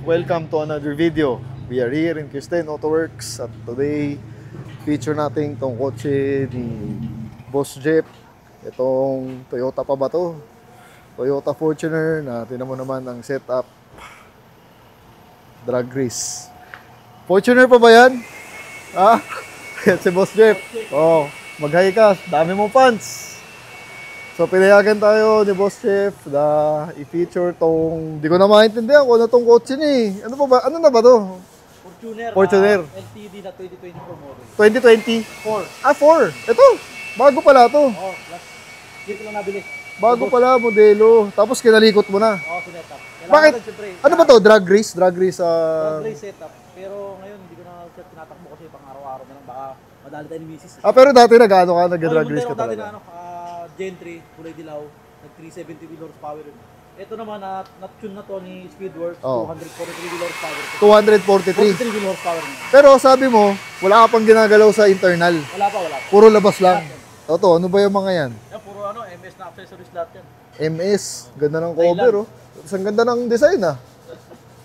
Welcome to another video. We are here in Kirsten Auto Works at today feature natin itong kotse ni Boss Jeff. Itong Toyota pa ba to? Toyota Fortuner na tinan mo naman ang setup. Drag race. Fortuner pa ba yan? Ha? Yan si Boss Jeff. Oh, mag-hi ka. Dami mong fans. So, pinayagan tayo ni Boss Jeff na i-feature tong... Di ko na maintindihan kung ano tong kotse ni. Ano pa ba? Ano na ba to? Fortuner. LTD na 2024 model. 2020? 4. Ah, 4. Ito. Bago pala to. Oh, last year ko lang nabili. Bago pala, modelo. Tapos kinalikot mo na. Oh, sinetup. Bakit? Ano ba to? Drag race? Drag race Drag race setup. Pero ngayon, hindi ko na siya tinatakbo kasi pang araw-araw na lang. Baka madali tayo ni misis. Ah, pero dati nag-ano ka? Nag-drag race ka Dati talaga? na Gen 3, kulay dilaw. Nag 370 wheel horsepower. Ito naman, na-tune na to ni Speedworks. Oh. 243 wheel horsepower. 243. 43 wheel horsepower na. Pero sabi mo, wala ka pang ginagalaw sa internal. Wala pa. Puro labas lang. Toto, ano ba yung mga yan? Yan, puro MS na accessories lahat yan. MS. Ganda ng cover, oh. Ang ganda ng design, ah.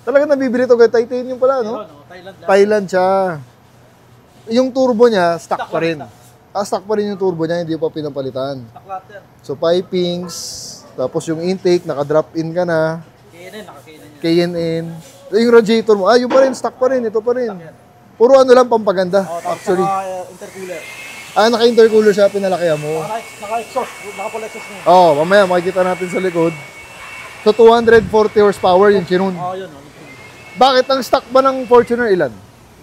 Talaga nabibili to kay titanium pala, no? Thailand lang. Thailand siya. Yung turbo niya, stock pa rin. Stock. Stock pa rin yung turbo niya, hindi pa pinapalitan. Stock lahat yan. So, pipings, tapos yung intake, naka-drop-in ka na. KNN, naka-KNN yan. KNN. Yung radiator mo, yung pa rin, stock pa rin, ito pa rin. Puro ano lang, pampaganda, Oh, tapos actually. naka-intercooler. Naka-intercooler siya, pinalakihan mo. Naka-exhaust, naka-full exhaust niya. Mamaya makikita natin sa likod. So, 240 horsepower yung chinun. Yun. Bakit ang stock ba ng Fortuner ilan?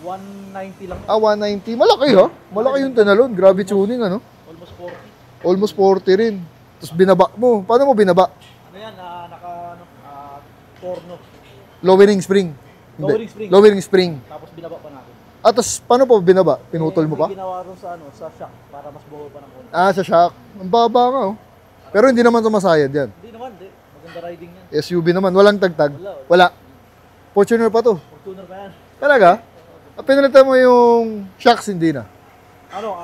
190 lang. 190. Malaki, ha? Malaki yung tinalon. Grabe tuning, ano? Almost 40. Almost 40 rin. Tapos binaba mo. Paano mo binaba? Ano yan, torno. Lowering spring. Lowering spring. Lowering spring. Tapos binaba pa natin. Tapos paano pa binaba? Pinutol mo pa? May ginawa ron sa shock para mas buo pa ng konti. Sa shock. Ang baba nga, oh. Pero hindi naman sumasayad yan. Hindi naman, maganda riding yan. SUV naman. Walang tagtag. Wala. Fortuner pa to. Fortuner pa yan. Talaga? Pinalitan mo yung shocks, hindi na.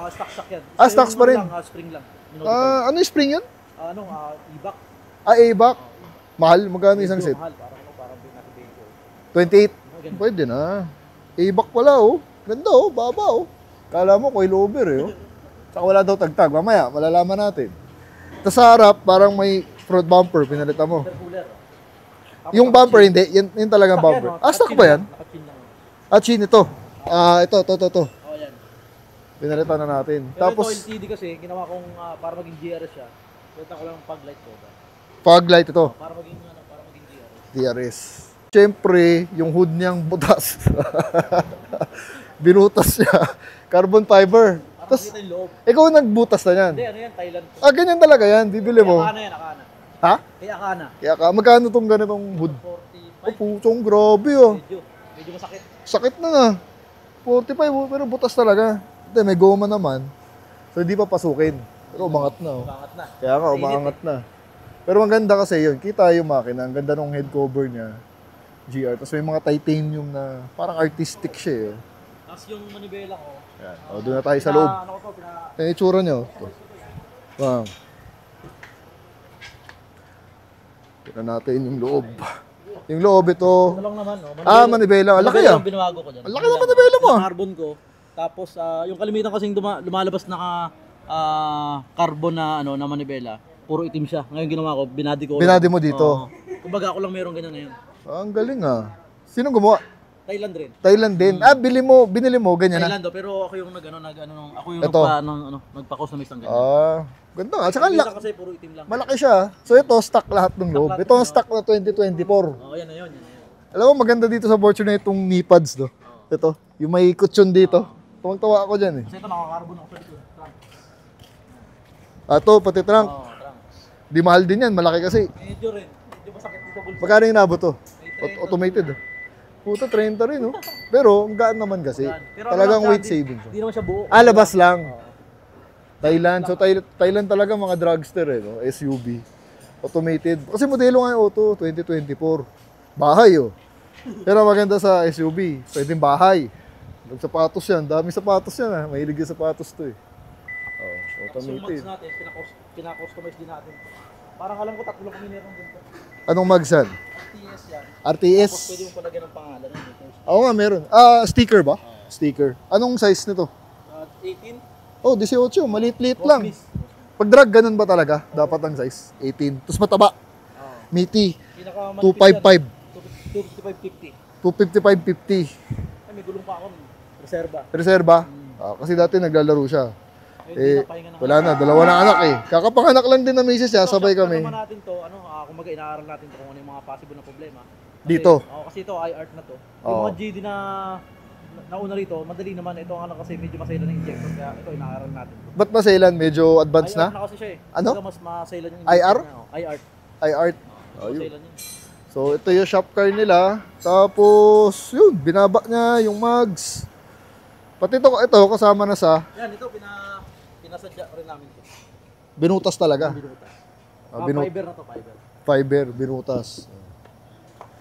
Stock yan. Stocks pa rin. Spring lang. Ano yung spring yun? E-back. A-back. Mahal? Magkano isang set? Mahal, parang natin 28? Pwede na. A-back pala, oh. Ganda, oh. Baba, oh. Kala mo, coilover, eh, oh. Saka wala daw tagtag. Mamaya, malalaman natin. Tapos sa harap, parang may front bumper. Pinalitan mo. Intercooler. Yung bumper, hindi. Yan talagang bumper. Stock ba yan? Chin, ito. Ito. Oh, yan. Pinalitan na natin. Pero Tapos, ito LTD kasi, ginawa kong para maging GRS siya. Pwede ko lang fog light ko. fog light ito. Para maging GRS. DRS. Siyempre, yung hood niyang butas. Binutas niya. Carbon fiber. Tapos, Kita yung loob. ikaw nagbutas na yan. Hindi, ano yan, Thailand. Ganyan talaga yan. Bibili mo. Akana yan, Akana. Ha? Kaya Akana. Kaya magkano tong ganitong hood? 45. Puchong grabe, oh. Medyo masakit. Sakit na. 45, pero butas talaga. Hindi, may goma naman. So, hindi pa pasukin. Pero umangat na, oh. Umangat na. Kaya nga, umangat na. Pero ang ganda kasi yun. Kita yung makina. Ang ganda ng head cover niya. GR. Tapos may mga titanium na parang artistic siya, eh. Tapos yung manibela ko. Yan. Doon na tayo sa loob. Yung itsura niyo. Wow. Tignan natin yung loob. Yung loob ito. Ito lang naman, no? Manibela. Ang laki, ah. Yung binawago ko dyan. Ang laki na manibela mo, ah. Carbon ko. Tapos, yung kalimitan kasing lumalabas na carbon na, na manibela. Puro itim siya. Ngayon ginawa ko, binadi ko. Binadi mo dito? Kumbaga ako lang meron ganyan ngayon. Ang galing, ah. Sinong gumawa? Thailand rin. Thailand din. Binili mo, ganyan na. Thailand, pero ako yung ako yung Ito. nagpa-customize ng ganyan. Ganda nga. Tsaka Kalimitan kasi puro itim lang. malaki siya. So ito, stock lahat ng loob. Ito ang stock na 2024. Yan na yun. Alam mo, maganda dito sa Fortuner itong knee pads, no? Ito, yung may kutsyon dito. Tuwang-tawa ako dyan, eh. Kasi ito nakakarbon ako sa dito. Ito, pati trunk. Trunks. Di mahal din yan, malaki kasi. Medyo rin. Medyo masakit dito bulsa. Magkano yung inabot to? Automated, oh. Puta, 30 rin, oh. Pero, ang gaan naman kasi. Pero Talagang ano lang weight siya, savings. Hindi naman siya buo. Labas lang. Thailand. So, Thailand talaga mga dragster, eh, no? SUV. Automated. Kasi modelo nga yung auto, 2024. Bahay, oh. Pero maganda sa SUV. Pwedeng bahay. Nagsapatos yan. Dami sapatos yan, ah. Mahilig yung sapatos to, eh. Yung Automated. mags natin, pinakustomize din natin. Parang alam ko tatlo kami meron dito. Anong magsan? RTS yan. RTS. Tapos pwede mo palagyan ng pangalan. Oo nga, meron. Sticker ba? Sticker. Anong size nito? 18? Oh, 18. Maliit-liit lang. Pag drag, ganun ba talaga? Dapat ang size? 18. Tapos mataba. Meaty. 255. 255.50. 255.50. Ay, may gulong pa ako. Reserva. Reserva? Kasi dati naglalaro siya. Wala na. Dalawa na anak eh. Kakapanganak lang din na misis siya. Sabay kami. Naman natin to, kumbaga inaaral natin to kung ano yung mga possible na problema. Kasi, Dito? Kasi ito, iArt na to. Yung mga GD na nauna rito, madali naman. Ito ang kasi medyo masailan ng injector. Kaya ito, inaaral natin to. Ba't masailan? Medyo advanced iArt na? na kasi siya eh. Ano? Kumbaga mas masailan yung IR? iArt. iArt. Masailan yun. So, ito yung shop car nila. Tapos, yun, binaba niya yung mugs. Pati ito kasama na sa Yan, ito, pinasadya rin namin to. binutas talaga. Binutas. Binut- Fiber na to, fiber. Fiber, binutas.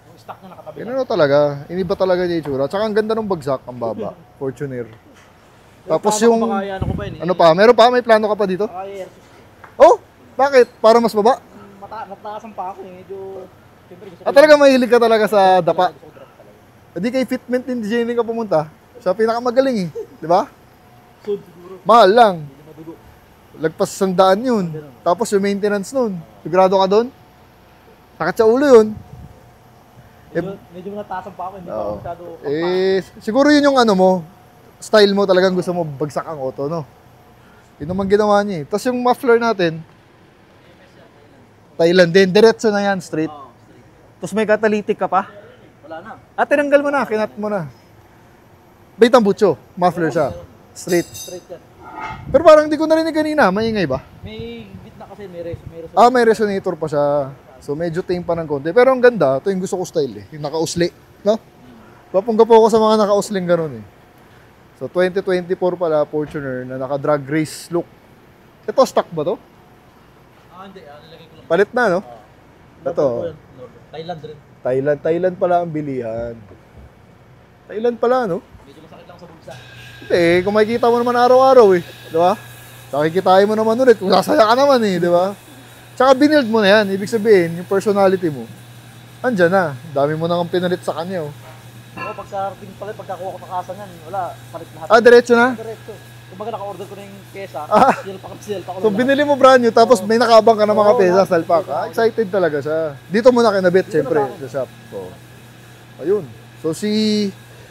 Yung stock na nakatabi Yan talaga. Iniba talaga niya yung itsura. Tsaka ang ganda ng bagsak, ang baba. Fortuner. Tapos yung, ano pa, meron pa? May plano ka pa dito? Oh, bakit? Para mas baba? Nataasan pa ako eh. Medyo, siyempre gusto ko. Talaga mahilig ka talaga sa dapa. Hindi kay Fitment Engineering ka pumunta. Siya pinakamagaling eh. Di ba? Sud siguro. Mahal lang. Hindi madugo. Lagpas 100 yun. Tapos yung maintenance nun. Sigurado ka doon? Sakit sa ulo yun. Medyo nataasan pa ako. Hindi pa ako masyado. Siguro yun yung ano mo. Style mo talagang gusto mo bagsak ang auto, no? Yun naman ginawa niya eh. Tapos yung muffler natin, Thailand din. Diretso na yan, straight. Tapos may catalytic ka pa. Wala na. Tinanggal mo na, kinat mo na. Bait ang butso, muffler siya. Straight. Straight yan. Pero parang hindi ko narinig kanina, maingay ba? May gitna kasi, may reso. May resonator pa siya. So medyo tame pa ng konti. Pero ang ganda, ito yung gusto ko style eh. Yung naka-usli, no? Papungga po ako sa mga naka-usling ganun eh. So 2024 pala, Fortuner na naka-drag race look. Ito, stock ba to? Hindi. Nilagay ko lang. Palit na, no? Ito. Thailand rin. Thailand pala ang bilihan. Thailand pala, no? Medyo masakit lang sa bulsa. Hindi, kung makikita mo naman araw-araw eh. Di ba? Nakikitain mo naman ulit kung sasaya ka naman eh, di ba? Tsaka binild mo na yan. Ibig sabihin, yung personality mo, andyan na. Dami mo nang pinalit sa kanya, oh. Oo, pag sa ating palit, pagkakuha ko sa kasa niyan, wala, palit lahat. Diretso na? Diretso. Kumbaga naka-order ko na yung kesa, silpa ko So, binili mo brand new, tapos may nakabang ka ng mga pesa, salpak. Excited talaga siya. Dito muna kinabit, siyempre, sa shop. So, ayun. So, si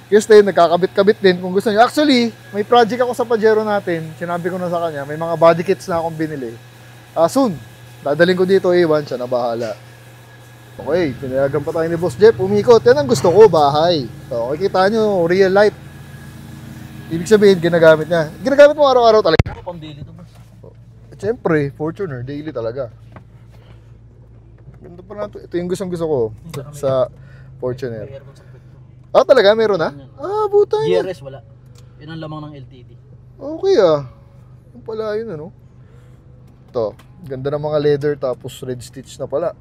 Kirsten, nagkakabit-kabit din kung gusto niya. Actually, may project ako sa Pajero natin. Sinabi ko na sa kanya, may mga body kits na akong binili. Soon, dadaling ko dito, A1, siya na bahala. Okay, pinayagan pa tayo ni Boss Jeff. Umikot, yan ang gusto ko, bahay. So, makikita nyo, real life. Ibig sabihin, ginagamit niya. Ginagamit mo araw-araw talaga. Ako pang daily to, boss. Siyempre, Fortuner, daily talaga. Ganda pa na ito. Ito yung gusto ko sa Fortuner. May aircon sa kwet ko. Talaga? Meron na? Buta yan. GRS wala. Yan ang lamang ng LTD. Okay Yung pala yun, ano? Ito. Ganda ng mga leather tapos red stitch na pala.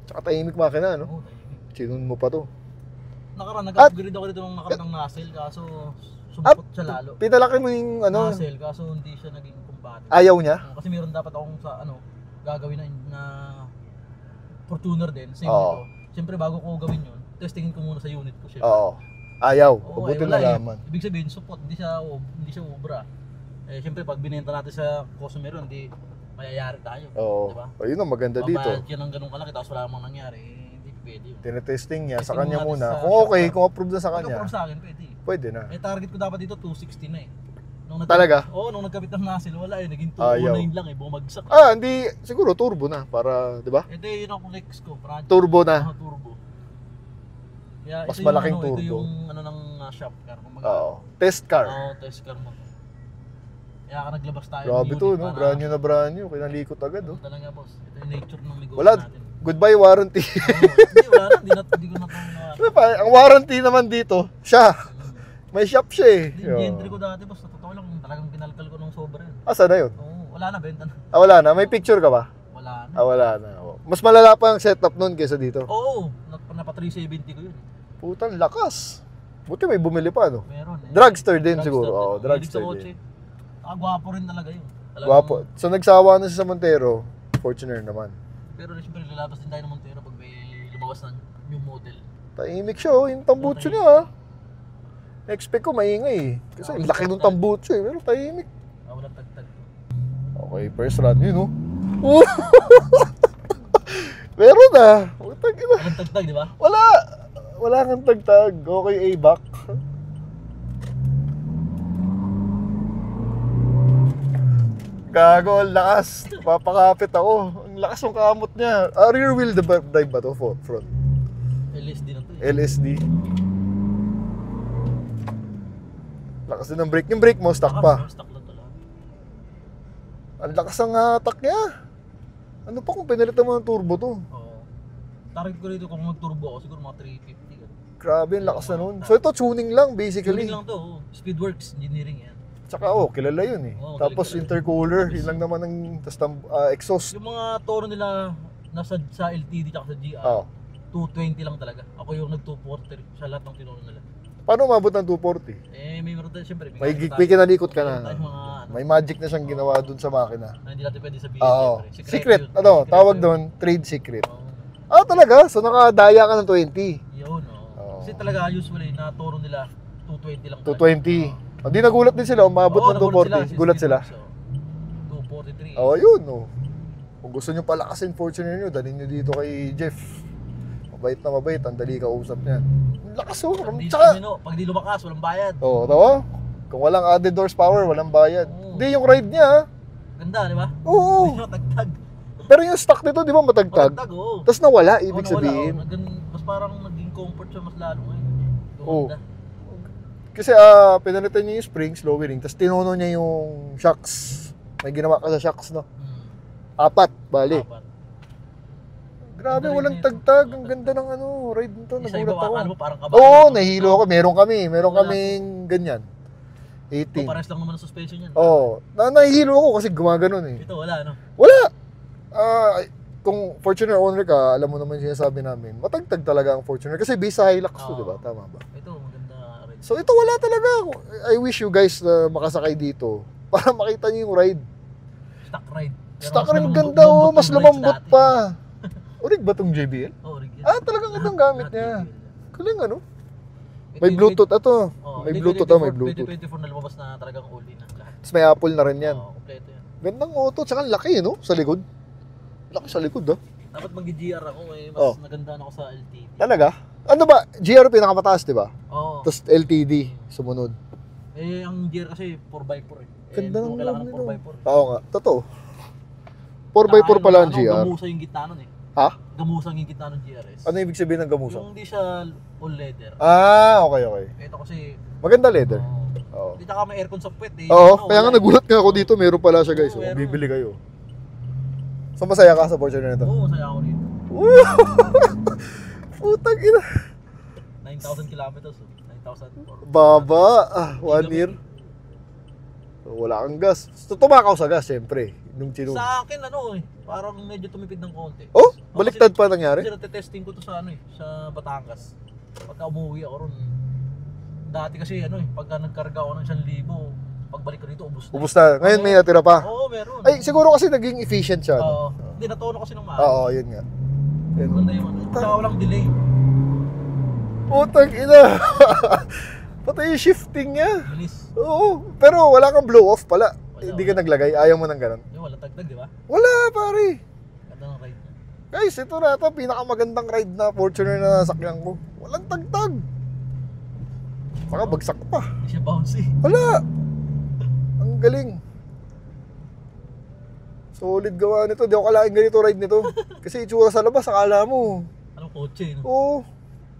Tsaka tahimik makina, no? Sinun mo pa to. Nag-upgrade ako dito nung nakarang nozzle, kaso sumpot siya lalo. Pinalaki mo yung ano? Nozzle, kaso hindi siya naging compatible. Ayaw niya? Kasi meron dapat akong sa gagawin na Fortuner din, same nito. Siyempre bago ko gawin yun, testingin ko muna sa unit ko siya. Ayaw. Oo, Mabuti wala nalaman. Ibig sabihin, support, hindi siya ubra. Siyempre pag binenta natin sa customer yun, hindi mayayari tayo. Diba? Ayun ang maganda dito. Mabayad yan ng ganung kalaki, tapos wala namang nangyari, hindi pwede yun. Tinetesting niya sa Testing kanya mo natin muna. sa Kung okay, shop. kung approve na sa Pag kanya, approve sa akin, pwede. pwede na. Target ko dapat dito 260 na eh. Talaga? Oo, nung nagkabit ng nozzle, wala naging Ayaw. 209 lang bumagsak. Hindi, siguro turbo na para, di ba? Ito yun ang flex ko, project. Turbo na. Turbo. Kaya Mas ito yung malaking ito turbo. yung ng shop car. Test car. Test car mo. Kaya ka naglabas tayo. Grabe ng to, unit no? para- Brand new. Kinalikot agad, oh. Talaga boss. Ito yung nature ng negosyo Wala, natin. goodbye warranty. Hindi, wala na. Hindi ko na ito. Ang warranty naman dito, siya. May shop siya eh. Yung entry ko dati boss, sa totoo lang, talagang kinalkal ko ng sobra yun. Saan na yun? Oo, wala na, benta na. Wala na. May picture ka ba? Wala na. Wala na. Mas malala pa ang setup nun kaysa dito. Oo, napa 370 ko yun. Putang lakas. Buti may bumili pa, no? Meron eh. Drugster din siguro. Drugster din. din. Gwapo rin talaga yun. Talagang- Gwapo. So nagsawa na siya sa Montero, Fortuner naman. Pero siyempre lalabas din tayo ng Montero pag may lumabas na new model. Tahimik siya, oh. Yung tambutso niya, ha. Expect ko maingay, eh. Kasi laki ng tambutso, eh. Pero tahimik. Walang tagtag. Okay, first run, yun, oh. Meron na. Walang tagtag, di ba? Wala. Wala kang tagtag. Okay, A-back. Gago, ang lakas. Papakapit ako. Ang lakas ng kamot niya. Rear wheel drive ba to? Front. LSD na to eh. LSD. Lakas din ng brake. Yung brake mo, stuck pa. Stock lang to lahat. Ang lakas ng attack niya. Ano pa kung pinalitan mo ng turbo to? Oo. Target ko rito kung mag-turbo ako, siguro mga 350. Grabe, ang lakas na nun. So ito, tuning lang basically. Tuning lang to, oh. Speedworks Engineering yan. Tsaka kilala yun eh. Oo, Tapos kilala. intercooler, yun lang naman ang exhaust. Yung mga tono nila nasa sa LTD tsaka sa GR, Oh. 220 lang talaga. Ako yung nag-240 sa lahat ng tinono nila. Paano umabot ng 240? May meron tayo siyempre. May kinalikot ka Meron na. tayong mga May magic na siyang ginawa dun sa makina. hindi natin pwede sabihin. Oo. Siyempre. Secret. yun. Ano, Secret tawag yun. doon, trade secret. Oo. Talaga? So nakadaya ka ng 20. Yun, Oo. Kasi talaga usually na tono nila 220 lang. 220. Hindi nagulat din sila, umabot ng 240. Gulat sila. 243. Yun. Kung gusto nyo palakasin Fortuner nyo, dalhin nyo dito kay Jeff. Mabait na mabait, ang dali ka usap niyan. Ang lakas, oh. Tsaka, Pag di lumakas, walang bayad. tawa? Kung walang added horsepower, walang bayad. Oo. Hindi, yung ride niya, ha? Ganda, di ba? Oo. Hindi matagtag. Pero yung stock nito, di ba matagtag? Matagtag, oo. Tapos nawala, ibig Oo, nawala, sabihin. oo. Mas parang naging comfort siya mas lalo ngayon. Oo. Ganda. Kasi pinalitan niya yung springs, lowering, tapos tinono niya yung shocks. May ginawa ka sa shocks, no? 4, bali. Apat. Grabe, Ganda rin walang yun. tagtag. Ang ganda ng ride nito. Isa iba, Nagulat ako. akala mo parang kabayo. Oo, nahilo ako. Meron Wala. kaming ganyan. 18. Pares lang naman ang suspension yan. Oo. Nahihilo ako kasi gumaganon eh. Ito, wala, no? Wala! Kung Fortuner owner ka, alam mo naman yung sinasabi namin, matagtag talaga ang Fortuner. Kasi base sa Hilux to, Oo. di ba? Tama ba? Ito, maganda rin. So ito wala talaga. I wish you guys na makasakay dito para makita niyo yung ride. Stock ride. Pero Stock mas rin lumambot- ganda, lumambot mas yung lumambot rides dati. pa. Urig ba tong JBL? Oo, rig yan. Talagang itong gamit Lahat niya. JBL. Kuling ano? Ito May yung Bluetooth ito. Oo, May hindi, Bluetooth 2024 may Bluetooth. 2024 na lumabas na talagang all-in na lahat. Tapos may Apple na rin yan. Oo, kompleto yan. Gandang auto, tsaka ang laki no? Sa likod. Laki sa likod Dapat mag-GR ako mas Oh. nagandaan ako sa LTD. Talaga? Ano ba? GR pinakamataas, di ba? Oo. Tapos LTD, sumunod. Ang GR kasi 4x4 eh. Ganda ng kailangan loob ng nito. 4x4. Oo nga, totoo. 4x4 pala ang GR. Gamusa yung gitna nun eh. Ha? Gamusang yung gitna ng GRS. Ano ibig sabihin ng gamusa? Yung hindi siya all leather. Okay. Ito kasi, Maganda leather. oo. Oo. Hindi ka may aircon sa puwet eh. Oo, kaya nga wala eh. nagulat nga ako dito, meron pala siya guys. Oo, Kung meron. bibili kayo. So masaya ka sa Fortuner nito? Oo, saya ako dito. Putang ina. 9,000 kilometers. 9,000. Baba, 1 year. So, wala kang gas. So, tumakaw sa gas, syempre. Nung Sa akin, parang medyo tumipid ng konti. Oh, baliktad pa nangyari? Kasi natetesting ko to sa sa Batangas. Pagka umuwi ako ron, dati kasi pagka nagkarga ako ng 1,000, pagbalik ko dito, ubos na. Ubus na. Ngayon may natira pa. Oo, meron. Ay, siguro kasi naging efficient siya. Oo. No? Hindi, natono kasi ng maaari. Oo, yun nga. Yun. Maganda yung Tsaka walang delay. Putang ina. Pati yung shifting niya. Bilis. Oo, pero wala kang blow off pala. Wala, Hindi ka naglagay. Ayaw mo ng ganun. Yung wala tagtag, di ba? Wala, pare. Ganda ng ride niya. Guys, ito na ito. Pinakamagandang ride na Fortuner na nasakyan ko. Walang tagtag. Saka bagsak pa. Hindi siya bouncy. Wala. Ang galing. Solid gawa nito. Di ako kalaing ganito ride nito. Kasi itsura sa labas, akala mo. Anong kotse, no? Oo.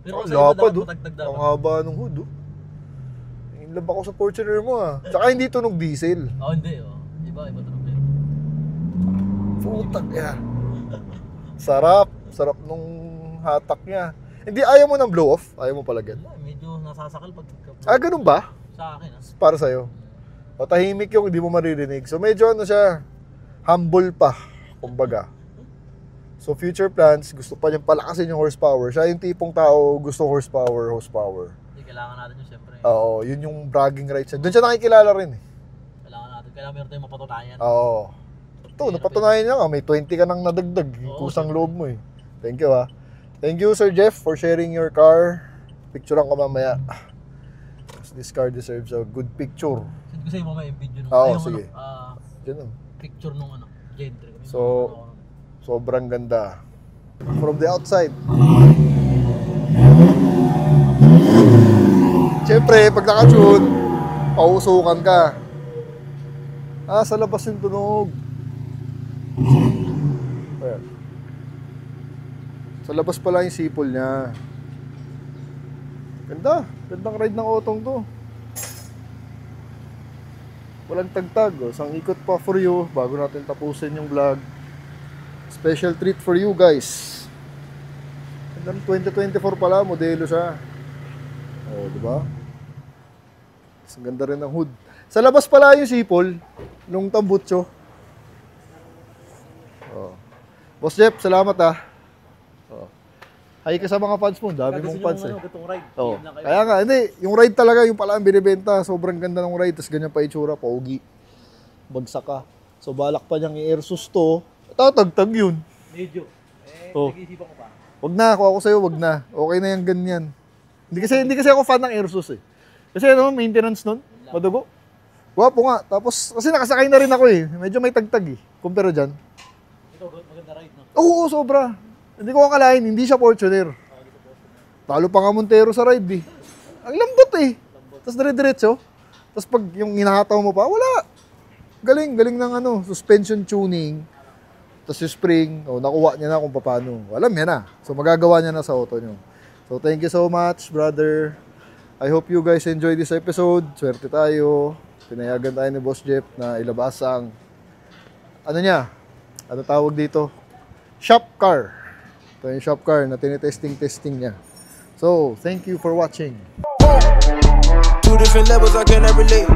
Pero Ang kasi iba lapad, dapat oh. matagtag Ang dapat. haba ng hood, oh. Inlove ako sa Fortuner mo, ah. Tsaka hindi tunog diesel. Oo, hindi, oh. Iba tunog na yun. Putak, yeah. Sarap. Sarap nung hatak niya. Hindi, ayaw mo ng blow off? Ayaw mo palagyan? Wala, medyo nasasakal pag... Ganun ba? Sa akin, Para sa'yo. O tahimik yung hindi mo maririnig. So medyo siya, humble pa, kumbaga. So future plans, gusto pa niyang palakasin yung horsepower. Siya yung tipong tao gusto horsepower. Hindi, kailangan natin yun, siyempre. Oo, yun yung bragging rights niya. Doon siya nakikilala rin eh. Kailangan meron tayong mapatunayan. Oo. Ito, napatunayan niya nga, may 20 ka nang nadagdag. Kusang loob mo eh. Thank you ha. Thank you Sir Jeff for sharing your car. Picturean ko mamaya. This car deserves a good picture. Send ko sa'yo mamaya yung video nung, Oo, yung sige. picture nung Gentry. So, sobrang ganda. From the outside. Siyempre, pag naka-tune, pausukan ka. Sa labas yung tunog. Ayan. Sa labas pala yung sipol niya. Ganda. Gandang ride ng otong to. Walang tagtag. Isang ikot pa for you bago natin tapusin yung vlog. Special treat for you guys. Ganda ng 2024 pala. Modelo siya. Diba? Ang ganda rin ng hood. Sa labas pala yung sipol nung tambutso. Boss Jeff, salamat Hi ka sa mga fans mo, dami mong fans eh. Ride. Kaya nga, hindi, yung ride talaga, yung pala ang binibenta, sobrang ganda ng ride, tapos ganyan pa itsura, paugi. Bagsak ka. So balak pa niyang i-airsus to, tatagtag yun. Medyo. Nag-iisipan ko pa. Wag na, kung ako sa'yo, wag na. Okay na yung ganyan. Hindi kasi ako fan ng airsus eh. Kasi maintenance nun, madugo. Wapo nga, tapos kasi nakasakay na rin ako eh. Medyo may tagtag eh, kumpara dyan. Ito, maganda ride, no? Oo, sobra. Hindi ko akalain, hindi siya Fortuner. Talo pa nga Montero sa ride eh. Ang lambot eh. Tapos dire-diretso. Tapos pag yung hinahataw mo pa, wala. Galing ng suspension tuning. Tapos yung spring, nakuha niya na kung paano. Alam niya na. So magagawa niya na sa auto niyo. So thank you so much, brother. I hope you guys enjoy this episode. Swerte tayo. Pinayagan tayo ni Boss Jeff na ilabas ang ano tawag dito? Shop car. Ito yung shop car na tinitesting niya. So, thank you for watching. Two different levels, I cannot relate.